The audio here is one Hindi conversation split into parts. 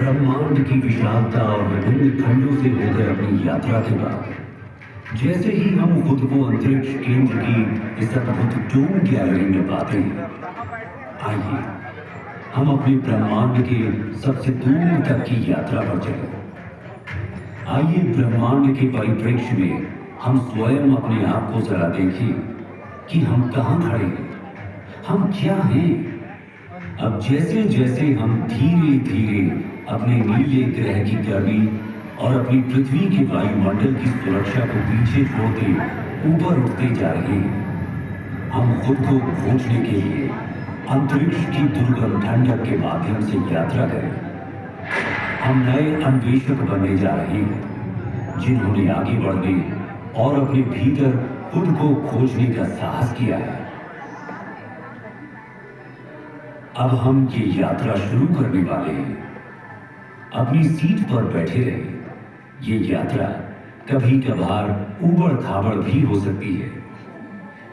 ब्रह्मांड की विशालता और विभिन्न खंडों से होकर अपनी यात्रा के बाद जैसे ही हम खुद को अंतरिक्ष केंद्र की इस अद्भुत डोम गैलरी में पाते हैं, आइए हम अपने ब्रह्मांड के सबसे दूर तक की यात्रा पर चलें। आइए ब्रह्मांड के परिप्रेक्ष्य में हम स्वयं अपने आप को जरा देखें कि हम कहाँ खड़े हैं, हम क्या हैं। अब जैसे जैसे हम धीरे धीरे अपने नीले ग्रह की गर्मी और अपनी पृथ्वी के वायुमंडल की सुरक्षा को पीछे छोड़ते ऊपर उठते जा रहे हैं, हम खुद को खोजने के लिए अंतरिक्ष की दुर्गम ठंडक के माध्यम से यात्रा करें। हम नए अन्वेषक बनने जा रहे हैं, जिन्होंने आगे बढ़ने और अपने भीतर खुद को खोजने का साहस किया है। अब हम ये यात्रा शुरू करने वाले हैं। अपनी सीट पर बैठे रहे। ये यात्रा कभी कभार ऊबड़ खाबड़ भी हो सकती है,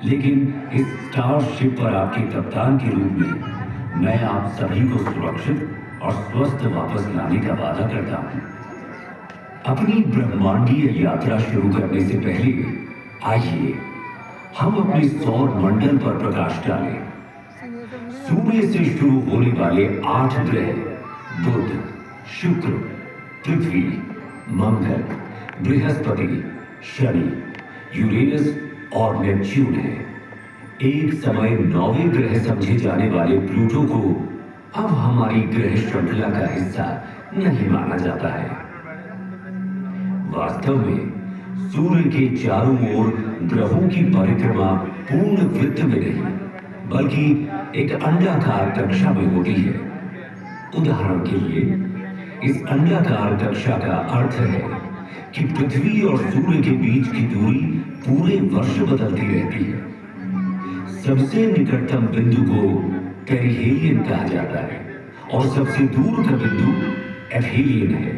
लेकिन इस स्टारशिप पर आपके कप्तान के रूप में मैं आप सभी को सुरक्षित और स्वस्थ वापस लाने का वादा करता हूं। अपनी ब्रह्मांडीय यात्रा शुरू करने से पहले आइए हम अपने सौर मंडल पर प्रकाश डालें। सूर्य से शुरू होने वाले 8 ग्रह बुध, शुक्र, पृथ्वी, मंगल, बृहस्पति, शनि, यूरेनस और नेपच्यून है। एक समय 9वें ग्रह समझे जाने वाले प्लूटो को अब हमारी ग्रह श्रृंखला का हिस्सा नहीं माना जाता है। वास्तव में सूर्य के चारों ओर ग्रहों की परिक्रमा पूर्ण वृत्त में नहीं, बल्कि एक अंडाकार कक्षा में होती है। उदाहरण के लिए इस अंडाकार कक्षा का अर्थ है कि पृथ्वी और सूर्य के बीच की दूरी पूरे वर्ष बदलती रहती है। सबसे निकटतम बिंदु को पेरिहेलियन कहा जाता है और सबसे दूर का बिंदु एफहेलियन है।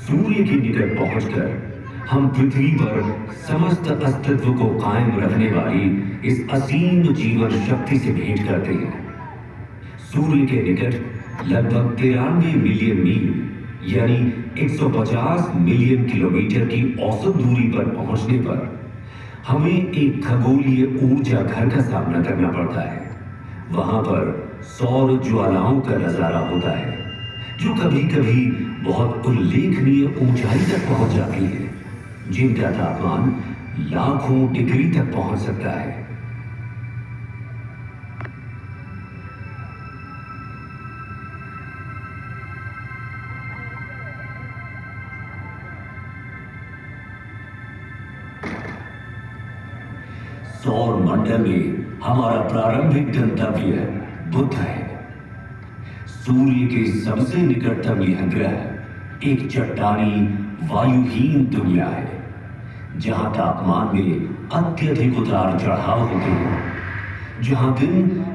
सूर्य के निकट पहुंचकर हम पृथ्वी पर समस्त अस्तित्व को कायम रखने वाली इस असीम जीवन शक्ति से भेंट करते हैं। सूर्य के निकट लगभग 93 मिलियन मील यानी 150 मिलियन किलोमीटर की औसत दूरी पर पहुंचने पर हमें एक खगोलीय ऊर्जा घर का सामना करना पड़ता है। वहां पर सौर ज्वालाओं का नजारा होता है, जो कभी कभी बहुत उल्लेखनीय ऊंचाई तक पहुंच जाती है, जिनका तापमान लाखों डिग्री तक पहुंच सकता है। सौर मंडल में हमारा प्रारंभिक गंतव्य बुध है। सूर्य के सबसे निकटतम यह ग्रह एक चट्टानी वायुहीन दुनिया है, जहां तापमान में अत्यधिक उतार चढ़ाव होते हैं, जहां दिन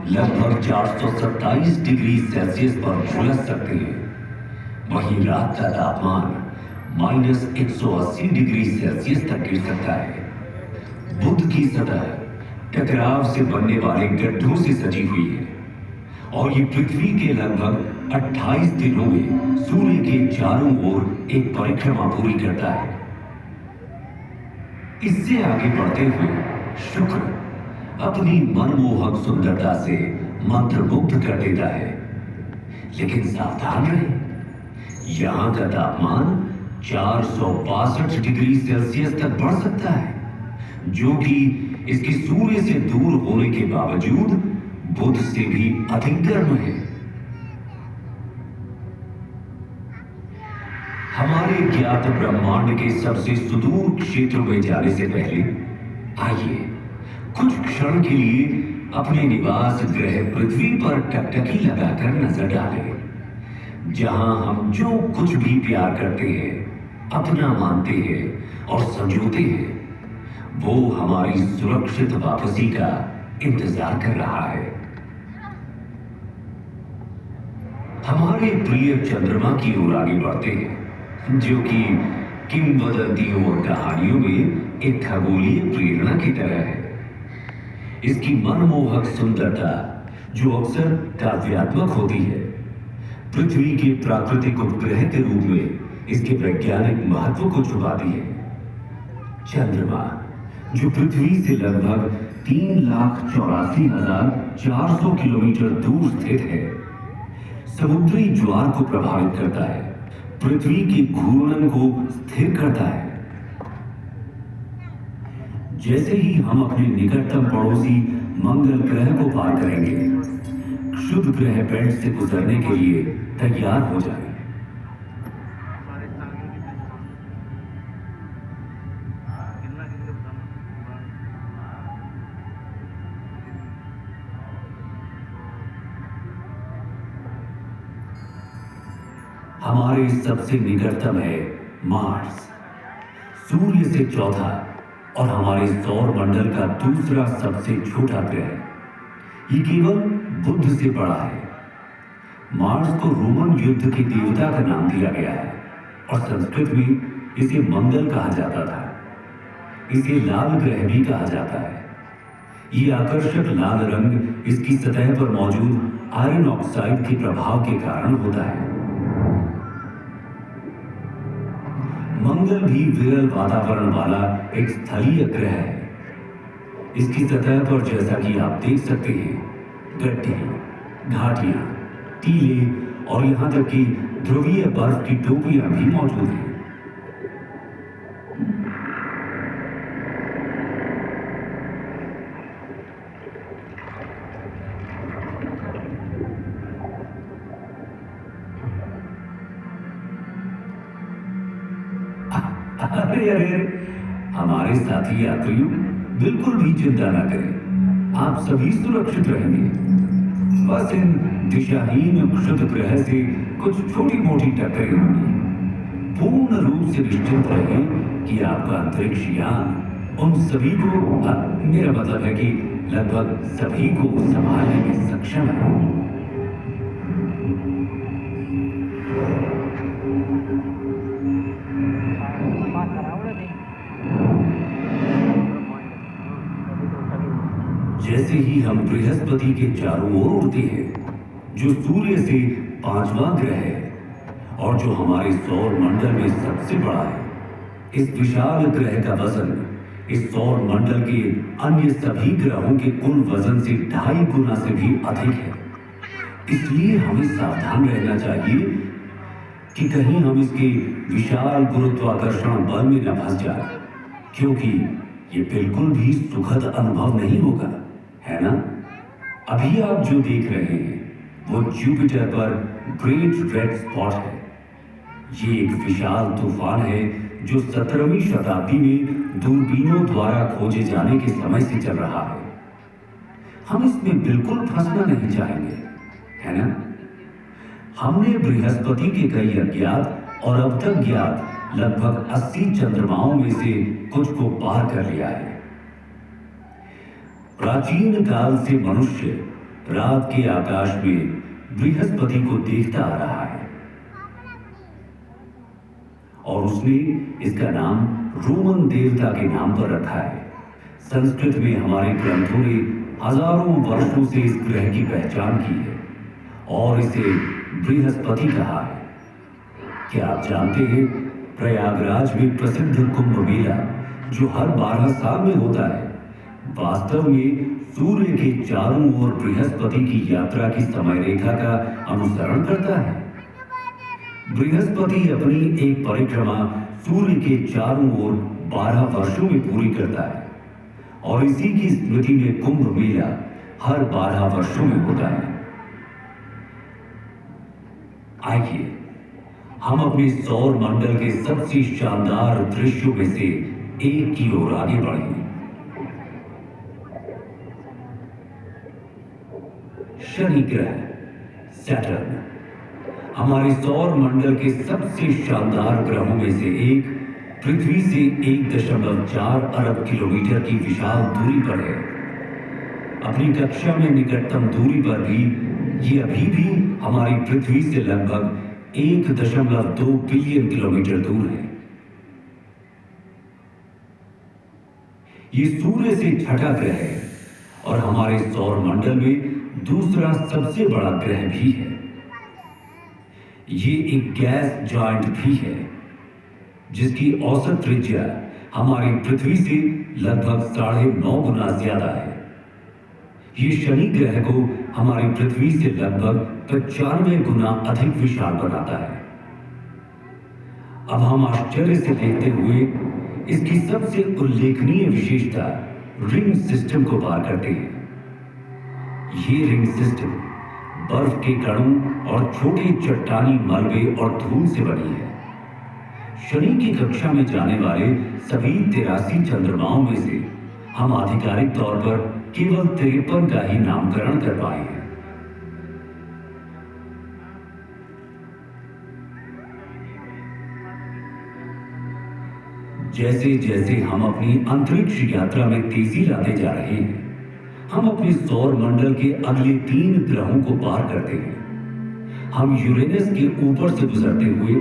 लगभग 427 डिग्री सेल्सियस पर झुलस सकते हैं, वहीं रात का तापमान -180 डिग्री सेल्सियस तक गिर सकता है। बुध की सतह टकराव से बनने वाले गड्ढों से सजी हुई है और ये पृथ्वी के लगभग 28 दिनों में सूर्य के चारों ओर एक परिक्रमा पूरी करता है। इससे आगे बढ़ते हुए शुक्र अपनी मनमोहक सुंदरता से मंत्रमुग्ध कर देता है, लेकिन सावधान रहें, यहां का तापमान 462 डिग्री सेल्सियस तक बढ़ सकता है, जो कि इसके सूर्य से दूर होने के बावजूद बुध से भी अधिक गर्म है। हमारे ज्ञात ब्रह्मांड के सबसे सुदूर क्षेत्रों में जाने से पहले आइए कुछ क्षण के लिए अपने निवास ग्रह पृथ्वी पर टकटकी लगाकर नजर डालें, जहां हम जो कुछ भी प्यार करते हैं, अपना मानते हैं और समझौते हैं, वो हमारी सुरक्षित वापसी का इंतजार कर रहा है। हमारे प्रिय चंद्रमा की ओर आगे बढ़ते हैं, जो कि किंवदंतियों और कहानियों में एक खगोलीय प्रेरणा की तरह है। इसकी मनमोहक सुंदरता, जो अक्सर काव्यात्मक होती है, पृथ्वी के प्राकृतिक उपग्रह के रूप में इसके वैज्ञानिक महत्व को छुपाती है। चंद्रमा, जो पृथ्वी से लगभग 3,84,400 किलोमीटर दूर स्थित है, समुद्री ज्वार को प्रभावित करता है, पृथ्वी के घूर्णन को स्थिर करता है। जैसे ही हम अपने निकटतम पड़ोसी मंगल ग्रह को पार करेंगे, क्षुद्र ग्रह बेल्ट से गुजरने के लिए तैयार हो जाए। हमारे सबसे निकटतम है मार्स, सूर्य से चौथा और हमारे सौर मंडल का दूसरा सबसे छोटा ग्रह। ये केवल बुध से बड़ा है। मार्स को रोमन युद्ध के देवता का नाम दिया गया है और संस्कृत में इसे मंगल कहा जाता था। इसे लाल ग्रह भी कहा जाता है। ये आकर्षक लाल रंग इसकी सतह पर मौजूद आयरन ऑक्साइड के प्रभाव के कारण होता है। मंगल भी विरल वातावरण वाला एक स्थलीय ग्रह है। इसकी सतह पर, जैसा कि आप देख सकते हैं, गड्ढे, घाटियां, टीले और यहां तक कि ध्रुवीय बर्फ की टोपियां भी मौजूद हैं। अरे अरे, हमारे साथी यात्रियों, बिल्कुल भी चिंता ना करें, आप सभी सुरक्षित रहेंगे। बस इन दिशाहीन क्षुद्र ग्रह से कुछ छोटी मोटी टक्करें होंगी। पूर्ण रूप से निश्चिंत रहें कि आपका अंतरिक्ष यान उन सभी को, मेरा मतलब है कि लगभग सभी को संभालने में सक्षम है। जैसे ही हम बृहस्पति के चारों ओर उड़ते हैं, जो सूर्य से 5वां ग्रह है और जो हमारे सौर मंडल में सबसे बड़ा है, इस विशाल ग्रह का वजन इस सौर मंडल के अन्य सभी ग्रहों के कुल वजन से 2.5 गुना से भी अधिक है। इसलिए हमें सावधान रहना चाहिए कि कहीं हम इसके विशाल गुरुत्वाकर्षण बल में न फंस जाए, क्योंकि ये बिल्कुल भी सुखद अनुभव नहीं होगा, है ना? अभी आप जो देख रहे हैं वो जुपिटर पर ग्रेट रेड स्पॉट है। ये एक विशाल तूफान है जो 17वीं शताब्दी में दूरबीनों द्वारा खोजे जाने के समय से चल रहा है। हम इसमें बिल्कुल फंसना नहीं चाहेंगे, है ना? हमने बृहस्पति के कई अज्ञात और अब तक ज्ञात लगभग 80 चंद्रमाओं में से कुछ को पार कर लिया है। प्राचीन काल से मनुष्य रात के आकाश में बृहस्पति को देखता आ रहा है और उसने इसका नाम रोमन देवता के नाम पर रखा है। संस्कृत में हमारे ग्रंथों ने हजारों वर्षों से इस ग्रह की पहचान की है और इसे बृहस्पति कहा है। क्या आप जानते हैं, प्रयागराज में प्रसिद्ध कुंभ मेला जो हर 12 साल में होता है, वास्तव में सूर्य के चारों ओर बृहस्पति की यात्रा की समय रेखा का अनुसरण करता है। बृहस्पति अपनी एक परिक्रमा सूर्य के चारों ओर 12 वर्षों में पूरी करता है और इसी की स्मृति में कुंभ मेला हर 12 वर्षों में होता है। आइए हम अपने सौर मंडल के सबसे शानदार दृश्यों में से एक की ओर आगे बढ़ें। शनि ग्रह सैटर्न हमारे सौर मंडल के सबसे शानदार ग्रहों में से एक, पृथ्वी से 1.4 अरब किलोमीटर की विशाल दूरी पर है। अपनी कक्षा में निकटतम दूरी पर भी ये अभी भी हमारी पृथ्वी से लगभग 1.2 बिलियन किलोमीटर दूर है। ये सूर्य से छठा ग्रह है और हमारे सौर मंडल में दूसरा सबसे बड़ा ग्रह भी है। ये एक गैस जॉइंट भी है जिसकी औसत त्रिज्या हमारी पृथ्वी से लगभग 9.5 गुना ज्यादा है। ये शनि ग्रह को हमारी पृथ्वी से लगभग 95 गुना अधिक विशाल बनाता है। अब हम आश्चर्य से देखते हुए इसकी सबसे उल्लेखनीय विशेषता रिंग सिस्टम को पार करते हैं। ये रिंग सिस्टम बर्फ के कणों और छोटे चट्टानी मलबे और धूल से बनी है। शनि की कक्षा में जाने वाले सभी 83 चंद्रमाओं में से हम आधिकारिक तौर पर केवल 53 का ही नामकरण कर पाए हैं। जैसे जैसे हम अपनी अंतरिक्ष यात्रा में तेजी लाते जा रहे हैं, हम अपने सौर मंडल के अगले 3 ग्रहों को पार करते हैं। हम यूरेनस के ऊपर से गुजरते हुए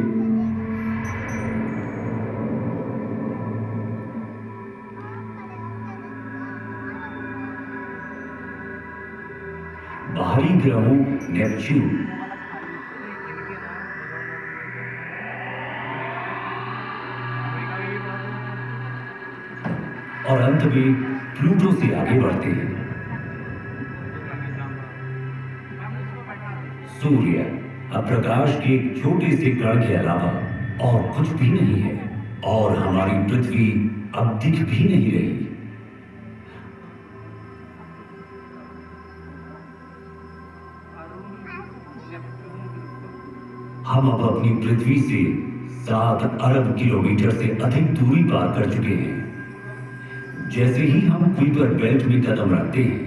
बाहरी ग्रहों नेपच्यून, और अंत में प्लूटो से आगे बढ़ते हैं। सूर्य अब प्रकाश के एक छोटे से कण के अलावा और कुछ भी नहीं है और हमारी पृथ्वी अब दिख भी नहीं रही। हम अब अपनी पृथ्वी से 7 अरब किलोमीटर से अधिक दूरी पार कर चुके हैं। जैसे ही हम कुइपर बेल्ट में कदम रखते हैं,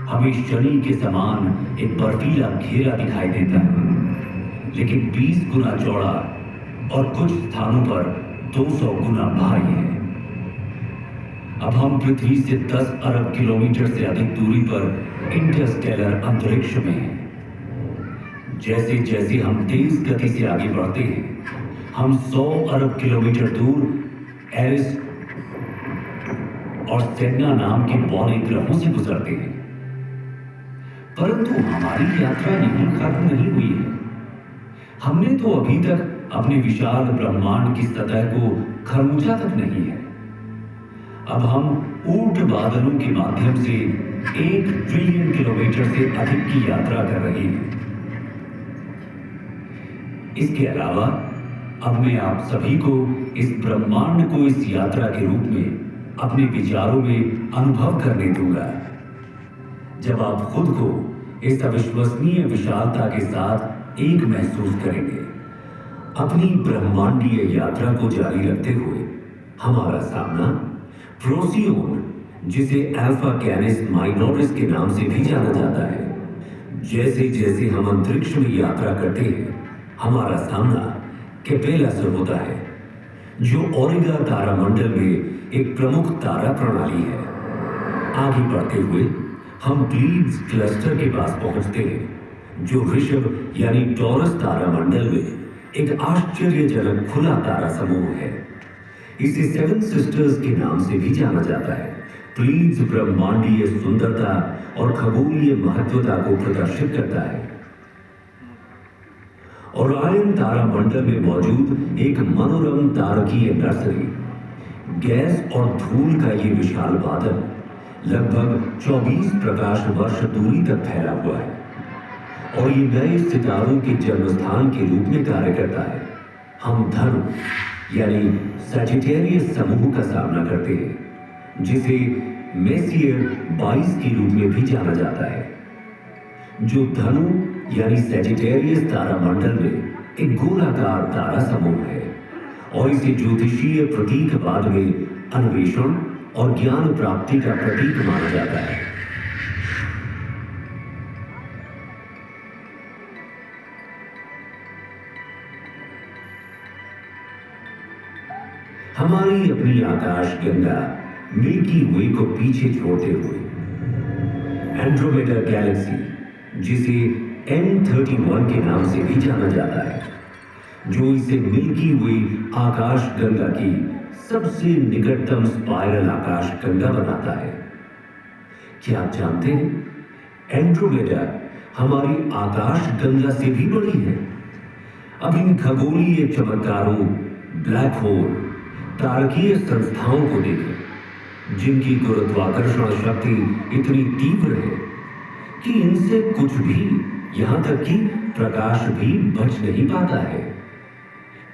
हमें शनि के समान एक बर्फीला घेरा दिखाई देता है, लेकिन 20 गुना चौड़ा और कुछ स्थानों पर 200 गुना भारी है। अब हम पृथ्वी से 10 अरब किलोमीटर से अधिक दूरी पर इंटरस्टेलर अंतरिक्ष में हैं। जैसे जैसे हम तेज गति से आगे बढ़ते हैं, हम 100 अरब किलोमीटर दूर एरिस और सेगना नाम के बौने ग्रहों से गुजरते हैं। परंतु हमारी यात्रा यहीं खत्म नहीं हुई है। हमने तो अभी तक अपने विशाल ब्रह्मांड की सतह को खरोंचा तक नहीं है। अब हम ऊर्ट बादलों के माध्यम से 1 ट्रिलियन किलोमीटर से अधिक की यात्रा कर रहे हैं। इसके अलावा अब मैं आप सभी को इस ब्रह्मांड को इस यात्रा के रूप में अपने विचारों में अनुभव करने दूंगा। जब आप खुद को इस अविश्वसनीय विशालता के साथ एक महसूस करेंगे। अपनी ब्रह्मांडीय यात्रा को जारी रखते हुए हमारा सामना प्रोसियोन, जिसे अल्फा कैनिस माइनोरिस के नाम से भी जाना जाता है। जैसे जैसे हम अंतरिक्ष में यात्रा करते हैं, हमारा सामना कैपेला से होता है, जो ओरिगा तारामंडल में एक प्रमुख तारा प्रणाली है। आगे बढ़ते हुए हम प्लीड्स क्लस्टर के पास पहुंचते हैं, जो ऋषभ यानी टॉरस तारामंडल में एक आश्चर्यजनक खुला तारा समूह है। इसे 7 सिस्टर्स के नाम से भी जाना जाता है। प्लीड्स ब्रह्मांडीय सुंदरता और खगोलीय महत्वता को प्रदर्शित करता है। ओरायन तारामंडल में मौजूद एक मनोरम तारकीय नर्सरी, गैस और धूल का ये विशाल बादल लगभग 24 प्रकाश वर्ष दूरी तक फैला हुआ है और ये नए सितारों के जन्म स्थान के रूप में कार्य करता है। हम धनु यानी सजिटेरियस समूह का सामना करते हैं, जिसे मेसियर 22 के रूप में भी जाना जाता है, जो धनु यानी सजिटेरियस तारामंडल में एक गोलाकार तारा समूह है और इसे ज्योतिषीय प्रतीकवाद में अन्वेषण और ज्ञान प्राप्ति का प्रतीक माना जाता है। हमारी अपनी आकाश गंगा मिल्की वे को पीछे छोड़ते हुए एंड्रोमेडा गैलेक्सी, जिसे M31 के नाम से भी जाना जाता है, जो इसे मिल्की वे आकाश गंगा की सबसे निकटतम स्पाइरल आकाश गंगा बनाता है। क्या आप जानते हैं एंड्रोमेडा हमारी आकाश गंगा से भी बड़ी है। अब इन खगोलीय चमत्कारों, ब्लैक होल, तारकीय संस्थाओं को देखें जिनकी गुरुत्वाकर्षण शक्ति इतनी तीव्र है कि इनसे कुछ भी, यहां तक कि प्रकाश भी बच नहीं पाता है।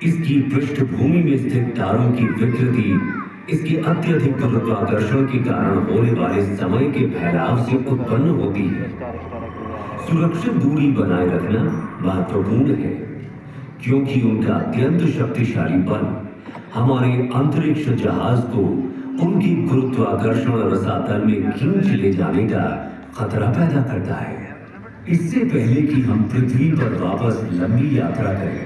इसकी पृष्ठभूमि में स्थित तारों की विकृति इसके अत्यधिक गुरुत्वाकर्षण के कारण होने वाले समय के फैलाव से उत्पन्न होती है। सुरक्षित दूरी बनाए रखना महत्वपूर्ण है, क्योंकि उनका अत्यंत शक्तिशाली बल हमारे अंतरिक्ष जहाज को उनकी गुरुत्वाकर्षण रसातल में खींच ले जाने का खतरा पैदा करता है। इससे पहले कि हम पृथ्वी पर वापस लंबी यात्रा करें,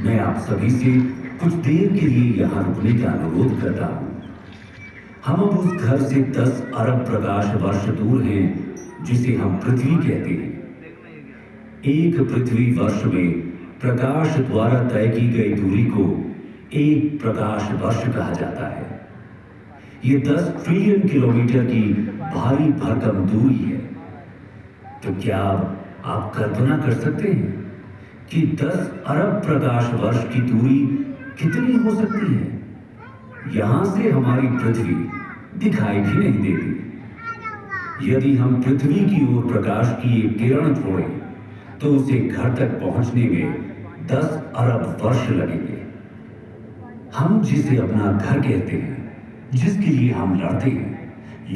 मैं आप सभी से कुछ देर के लिए यहां रुकने का अनुरोध करता हूं। हम अब उस घर से 10 अरब प्रकाश वर्ष दूर हैं जिसे हम पृथ्वी कहते हैं। एक पृथ्वी वर्ष में प्रकाश द्वारा तय की गई दूरी को एक प्रकाश वर्ष कहा जाता है। यह 10 ट्रिलियन किलोमीटर की भारी भरकम दूरी है। तो क्या आप कल्पना कर सकते हैं कि 10 अरब प्रकाश वर्ष की दूरी कितनी हो सकती है? यहां से हमारी पृथ्वी दिखाई भी नहीं देती। यदि हम पृथ्वी की ओर प्रकाश की एक किरण छोड़ें तो उसे घर तक पहुंचने में 10 अरब वर्ष लगेंगे। हम जिसे अपना घर कहते हैं, जिसके लिए हम लड़ते हैं,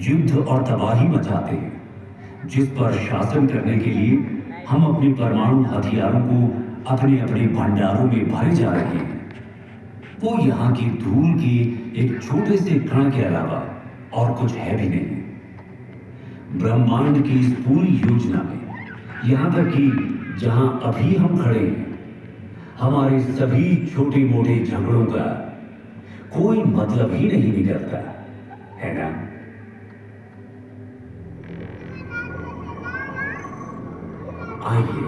युद्ध और तबाही मचाते हैं, जिस पर शासन करने के लिए हम अपने परमाणु हथियारों को अपने अपने भंडारों में भरे जा रहे हैं, वो यहाँ की धूल के एक छोटे से कण के अलावा और कुछ है भी नहीं। ब्रह्मांड की इस पूरी योजना में, यहाँ तक कि जहां अभी हम खड़े हैं, हमारे सभी छोटे मोटे झगड़ों का कोई मतलब ही नहीं निकलता है ना? आइए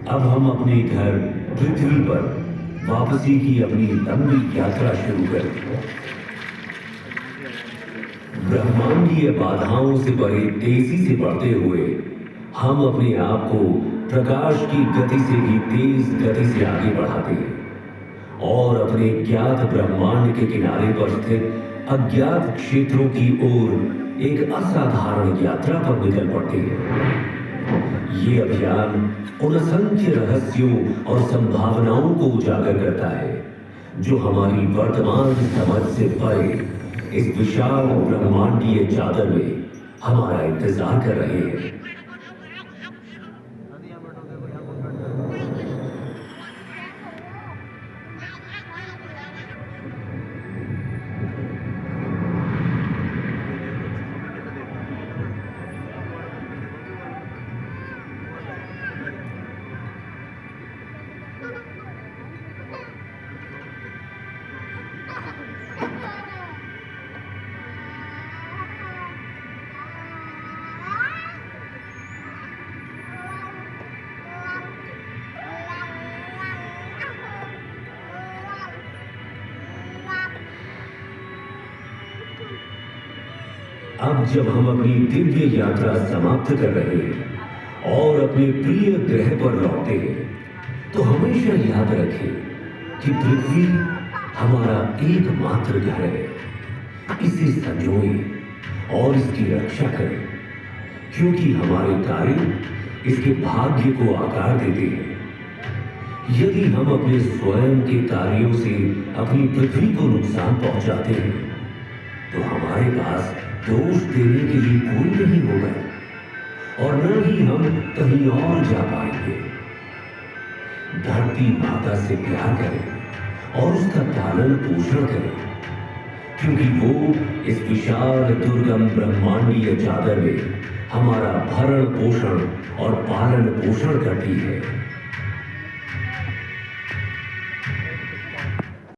अब हम अपने घर पृथ्वी पर वापसी की अपनी लंबी यात्रा शुरू करें। ब्रह्मांडीय बाधाओं से भरे तेजी से बढ़ते हुए हम अपने आप को प्रकाश की गति से भी तेज गति से आगे बढ़ाते हैं और अपने ज्ञात ब्रह्मांड के किनारे पर स्थित अज्ञात क्षेत्रों की ओर एक असाधारण यात्रा पर निकल पड़ते हैं। ये अभियान उन असंख्य रहस्यों और संभावनाओं को उजागर करता है जो हमारी वर्तमान समझ से परे इस विशाल ब्रह्मांडीय चादर में हमारा इंतजार कर रहे हैं। अब जब हम अपनी दिव्य यात्रा समाप्त कर रहे हैं और अपने प्रिय ग्रह पर लौटते हैं तो हमेशा याद रखें कि पृथ्वी हमारा एकमात्र घर है। इसे संजोएं और इसकी रक्षा करें, क्योंकि हमारे कार्य इसके भाग्य को आकार देते हैं। यदि हम अपने स्वयं के कार्यों से अपनी पृथ्वी को नुकसान पहुंचाते हैं तो हमारे पास दोष देने के लिए कोई नहीं होगा और न ही हम कहीं और जा पाएंगे। धरती माता से प्यार करें और उसका पालन पोषण करें, क्योंकि वो इस विशाल दुर्गम ब्रह्मांडीय चादर में हमारा भरण पोषण और पालन पोषण करती है।